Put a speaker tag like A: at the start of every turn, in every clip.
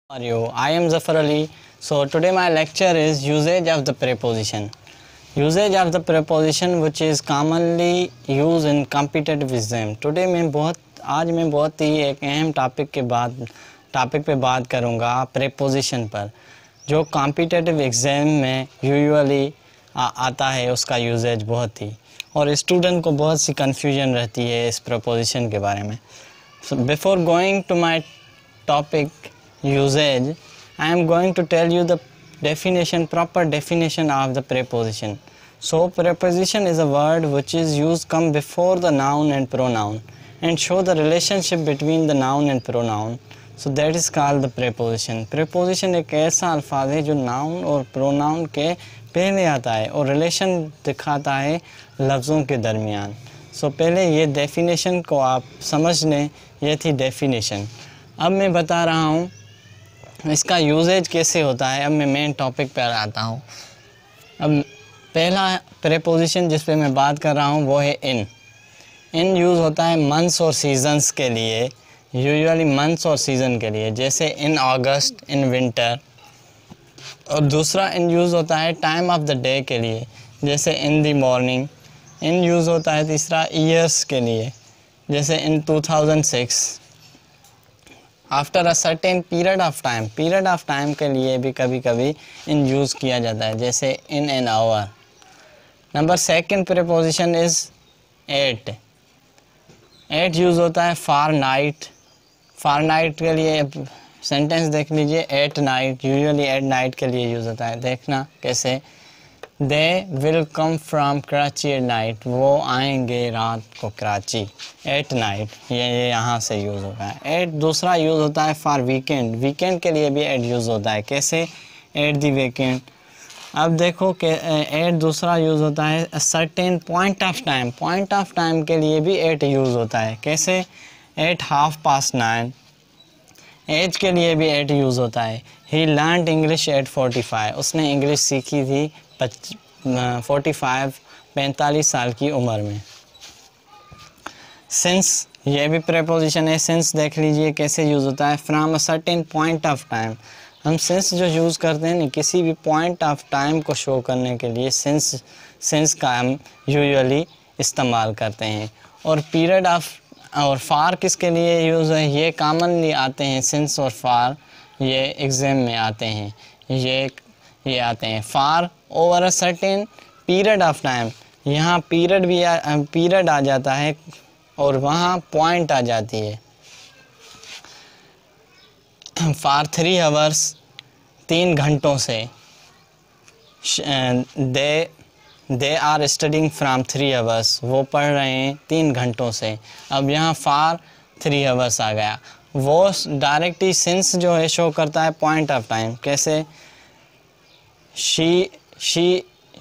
A: How are you? I am Zafar Ali. So today my lecture is usage of the preposition. Usage of the preposition which is commonly used in competitive exam. Today आज मैं बहुत ही एक अहम topic पे बात करूँगा preposition पर, जो competitive exam में यूजुअली आता है उसका यूजेज बहुत ही, और स्टूडेंट को बहुत सी कन्फ्यूजन रहती है इस preposition के बारे में. So before going to my topic usage, I am going to tell you the proper definition of the preposition. So preposition is a word which is used come before the noun and pronoun and show the relationship between the noun and pronoun. So that is called the preposition. Preposition एक ऐसा अल्फाज है जो noun और pronoun के पहले आता है और relation दिखाता है लफ्ज़ों के दरमियान. So पहले ये definition को आप समझ लें, ये थी definition. अब मैं बता रहा हूँ इसका यूजेज कैसे होता है. अब मैं मेन टॉपिक पर आता हूँ. अब पहला प्रेपोजिशन जिस पे मैं बात कर रहा हूँ वो है इन. इन यूज़ होता है मंथ्स और सीजन्स के लिए, यूजुअली मंथ्स और सीज़न के लिए, जैसे इन अगस्त, इन विंटर. और दूसरा इन यूज़ होता है टाइम ऑफ द डे के लिए, जैसे in the morning. In use होता है तीसरा ईयर्स के लिए, जैसे इन 2006. After a certain period of time के लिए भी कभी कभी इन यूज़ किया जाता है, जैसे in an hour. Number second preposition is at. At use होता है फॉर नाइट. फॉर नाइट के लिए सेंटेंस देख लीजिए. At night, usually at night के लिए यूज़ होता है. देखना कैसे. They will come from Karachi at night, वो आएंगे रात को कराची. एट नाइट ये यहाँ से यूज़ होता है. एट दूसरा यूज़ होता है फॉर वीकेंड. वीकेंड के लिए भी एट यूज़ होता है. कैसे. At the weekend. अब देखो कि एट दूसरा यूज़ होता है certain point of time. Point of time के लिए भी एट यूज़ होता है. कैसे. एट 9:30. एज के लिए भी एट यूज़ होता है. ही लर्नड इंग्लिश एट 45. उसने इंग्लिश सीखी थी 45 साल की उम्र में. सिंस ये भी प्रेपोजिशन है. सिंस देख लीजिए कैसे यूज़ होता है. From a certain point of time. हम सिंस जो यूज़ करते हैं ना किसी भी पॉइंट ऑफ टाइम को शो करने के लिए सिंस का हम यूजुअली इस्तेमाल करते हैं. और पीरियड ऑफ और फार किसके लिए यूज़ है, ये कॉमनली आते हैं. सिंस और फार ये एग्ज़ाम में आते हैं. ये आते हैं. Far over a certain period of time, यहाँ पीरियड आ जाता है और वहाँ पॉइंट आ जाती है. फॉर 3 आवर्स 3 घंटों से. They are studying from 3 hours, वो पढ़ रहे हैं 3 घंटों से. अब यहाँ फॉर 3 आवर्स आ गया. वो डायरेक्टली सिंस जो है शो करता है पॉइंट ऑफ टाइम. कैसे.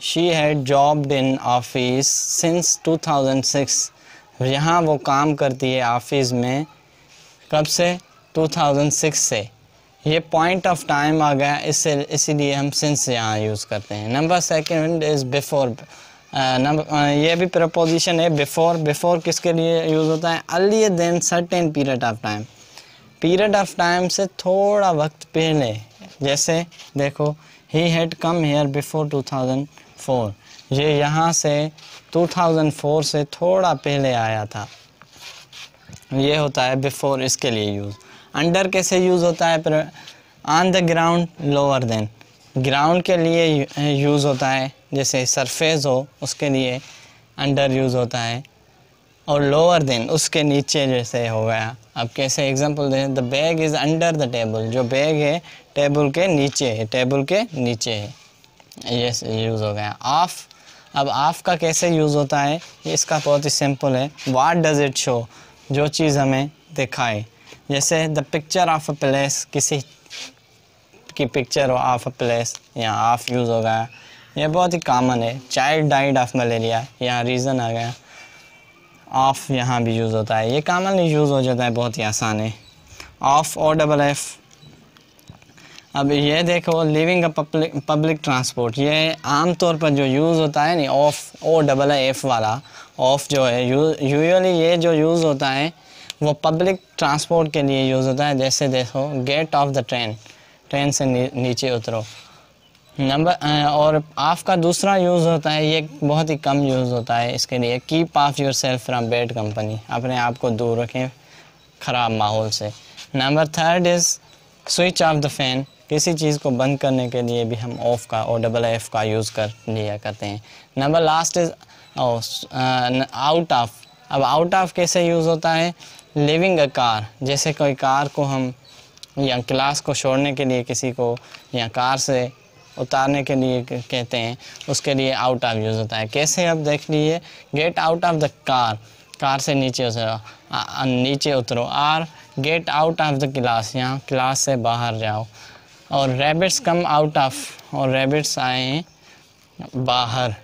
A: she had jobbed in office since 2006. यहाँ वो काम करती है ऑफिस में कब से. 2006 से. ये पॉइंट ऑफ टाइम आ गया, इसीलिए हम सिंस यहाँ यूज़ करते हैं. Number second is before. ये भी प्रपोजिशन है. बिफोर किसके लिए यूज़ होता है. Earlier than certain period of time. Period of time से थोड़ा वक्त पहले. जैसे देखो he had come here before 2004. ये यहाँ से 2004 से थोड़ा पहले आया था. ये होता है बिफोर, इसके लिए यूज़. अंडर कैसे यूज़ होता है. On the ground, lower than. Ground के लिए यूज़ होता है, जैसे सरफेस हो उसके लिए अंडर यूज़ होता है. और लोअर देन उसके नीचे जैसे हो गया. अब कैसे एग्जांपल दें. The bag is under the table. जो बैग है टेबल के नीचे है. टेबल के नीचे है. ये यूज़ हो गया. ऑफ. अब ऑफ का कैसे यूज़ होता है, इसका बहुत ही सिंपल है. व्हाट डज़ इट शो, जो चीज़ हमें दिखाए. जैसे the picture of a place, किसी की पिक्चर हो ऑफ अ प्लेस, यहाँ ऑफ यूज़ हो गया. ये बहुत ही कॉमन है. चाइल्ड डाइड ऑफ मलेरिया, यहाँ रीज़न आ गया. ऑफ यहाँ भी यूज़ होता है. ये कॉमनली यूज़ हो जाता है, बहुत ही आसान है. Of OFF. अब ये देखो लिविंग अ पब्लिक ट्रांसपोर्ट. ये आम तौर पर जो यूज़ होता है नहीं, ऑफ OFF वाला ऑफ जो है यूजुअली ये जो यूज़ होता है वो पब्लिक ट्रांसपोर्ट के लिए यूज़ होता है. जैसे देखो get off the train. Train से नीचे उतरो। और ऑफ का दूसरा यूज़ होता है, ये बहुत ही कम यूज़ होता है इसके लिए, keep of your self from bad company, अपने आप को दूर रखें ख़राब माहौल से। Number third is switch off the fan, किसी चीज़ को बंद करने के लिए भी हम ऑफ का OFF का यूज़ कर लिया करते हैं। Number last is out of. अब आउट ऑफ कैसे यूज़ होता है, लिविंग अ कार, जैसे कोई कार को हम या क्लास को छोड़ने के लिए किसी को या कार से उतारने के लिए कहते हैं, उसके लिए आउट ऑफ यूज़ होता है। कैसे, अब देख लीजिए, get out of the car, car से नीचे उतरो। और get out of the class, यहाँ क्लास से बाहर जाओ। और रैबिट्स कम आउट ऑफ, और रैबिट्स आए हैं बाहर।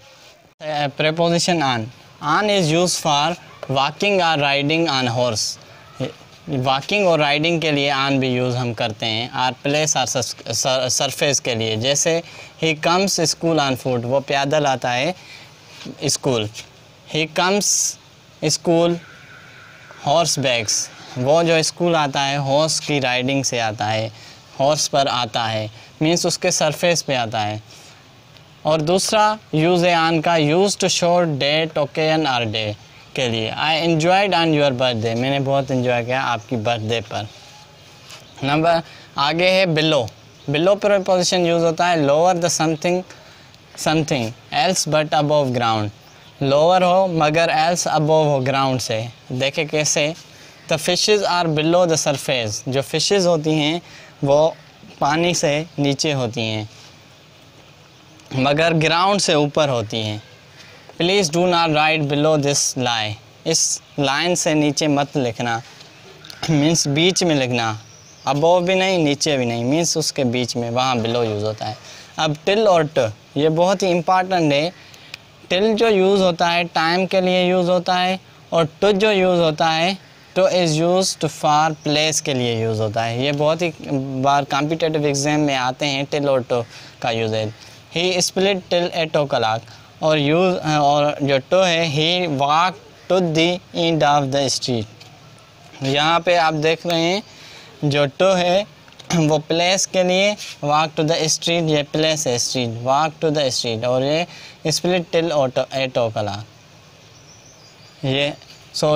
A: Preposition on is use for walking और राइडिंग ऑन हॉर्स, वॉकिंग और राइडिंग के लिए ऑन भी यूज़ हम करते हैं। और प्लेस और सरफेस के लिए, जैसे he comes school on foot, वो पैदल आता है school. He comes school horse bags, वो जो स्कूल आता है हॉर्स की राइडिंग से आता है, हॉर्स पर आता है, मीन्स उसके सरफेस पे आता है। और दूसरा यूज़ है ऑन का, use to show date, occasion और डे के लिए। I enjoyed on your birthday, मैंने बहुत इन्जॉय किया आपकी बर्थडे पर। नंबर आगे है बिलो। बिलो प्रीपोजिशन यूज़ होता है lower the something else but above ground, lower हो मगर एल्स अबव हो ग्राउंड से। देखे कैसे, the fishes are below the surface, जो फिशेज़ होती हैं वो पानी से नीचे होती हैं मगर ग्राउंड से ऊपर होती हैं। Please do not right below this लाई, इस लाइन से नीचे मत लिखना, मीन्स बीच में लिखना, अबव भी नहीं नीचे भी नहीं, मीन्स उसके बीच में, वहाँ बिलो यूज़ होता है। अब टिल और ट, ये बहुत ही इम्पॉर्टेंट है। टिल जो यूज़ होता है टाइम के लिए यूज़ होता है, और टू जो यूज़ होता है, to is use to for place के लिए यूज़ होता है। ये बहुत ही बार कॉम्पिटिटिव एग्ज़ाम में आते हैं, टिल और टू का यूज़ है। ही स्प्लिट टिल 8 o'clock, और जो टू है, he walk to the end of the street. यहाँ पे आप देख रहे हैं जो टू है वो प्लेस के लिए, वॉक टू द स्ट्रीट, ये प्लेस है street, walk to the street, और ये स्प्लिट टिल 8 o'clock।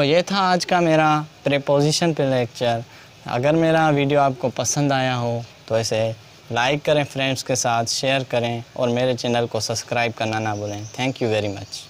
A: ये था आज का मेरा प्रीपोजिशन पे लेक्चर। अगर मेरा वीडियो आपको पसंद आया हो तो इसे लाइक करें, फ्रेंड्स के साथ शेयर करें, और मेरे चैनल को सब्सक्राइब करना ना भूलें। Thank you very much.